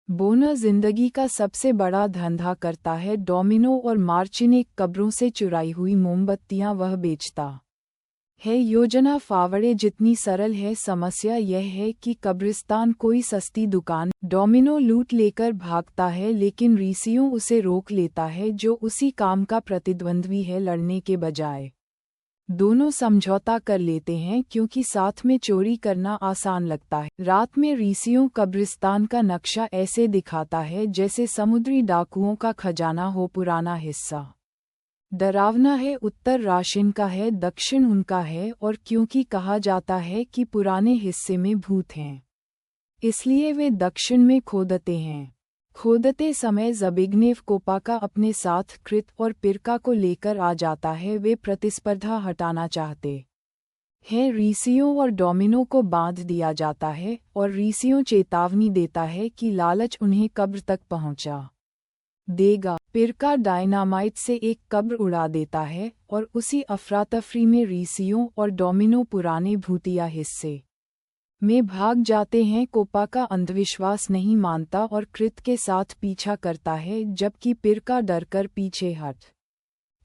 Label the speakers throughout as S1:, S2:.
S1: बोना जिंदगी का सबसे बड़ा धंधा करता है। डोमिनो और मार्चिने कब्रों से चुराई हुई मोमबत्तियां वह बेचता है। योजना फावड़े जितनी सरल है, समस्या यह है कि कब्रिस्तान कोई सस्ती दुकान। डोमिनो लूट लेकर भागता है, लेकिन रीसियों उसे रोक लेता है, जो उसी काम का प्रतिद्वंद्वी है। लड़ने के बजाय दोनों समझौता कर लेते हैं, क्योंकि साथ में चोरी करना आसान लगता है। रात में रीसियों कब्रिस्तान का नक्शा ऐसे दिखाता है जैसे समुद्री डाकुओं का खजाना हो। पुराना हिस्सा डरावना है, उत्तर राशिन का है, दक्षिण उनका है, और क्योंकि कहा जाता है कि पुराने हिस्से में भूत हैं, इसलिए वे दक्षिण में खोदते हैं। खोदते समय ज़बिग्नेव कोपाका अपने साथ कृत और पिरका को लेकर आ जाता है। वे प्रतिस्पर्धा हटाना चाहते हैं। रीसियों और डोमिनो को बांध दिया जाता है, और रीसियों चेतावनी देता है कि लालच उन्हें कब्र तक पहुंचा देगा। पिरका डायनामाइट से एक कब्र उड़ा देता है, और उसी अफरातफरी में रीसियों और डोमिनो पुराने भूतिया हिस्से में भाग जाते हैं। कोपाका अंधविश्वास नहीं मानता और कृत के साथ पीछा करता है, जबकि पिरका डरकर पीछे हट।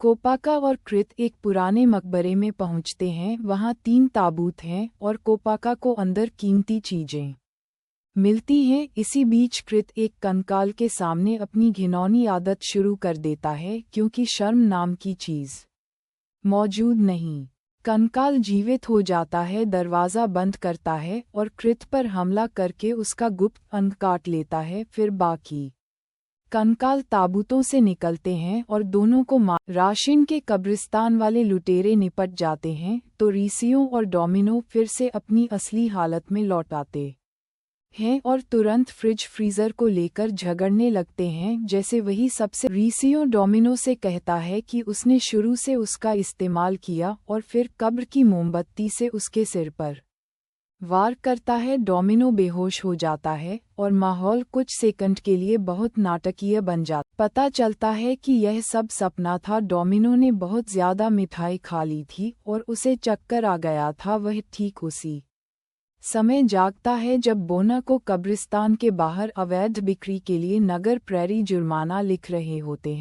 S1: कोपाका और कृत एक पुराने मकबरे में पहुंचते हैं। वहां 3 ताबूत हैं, और कोपाका को अंदर कीमती चीजें मिलती हैं। इसी बीच कृत एक कंकाल के सामने अपनी घिनौनी आदत शुरू कर देता है, क्योंकि शर्म नाम की चीज मौजूद नहीं। कंकाल जीवित हो जाता है, दरवाज़ा बंद करता है और कृत पर हमला करके उसका गुप्त अंग काट लेता है। फिर बाकी कंकाल ताबूतों से निकलते हैं और दोनों को राशिन के कब्रिस्तान वाले लुटेरे निपट जाते हैं। तो रीसियों और डोमिनो फिर से अपनी असली हालत में लौट आते हैं और तुरंत फ्रीजर को लेकर झगड़ने लगते हैं, जैसे वही सबसे। रीसियो डोमिनो से कहता है कि उसने शुरू से उसका इस्तेमाल किया, और फिर कब्र की मोमबत्ती से उसके सिर पर वार करता है। डोमिनो बेहोश हो जाता है, और माहौल कुछ सेकंड के लिए बहुत नाटकीय बन जाता। पता चलता है कि यह सब सपना था। डोमिनो ने बहुत ज्यादा मिठाई खा ली थी और उसे चक्कर आ गया था। वह ठीक उसी समय जागता है जब बोना को कब्रिस्तान के बाहर अवैध बिक्री के लिए नगर प्रैरी जुर्माना लिख रहे होते हैं।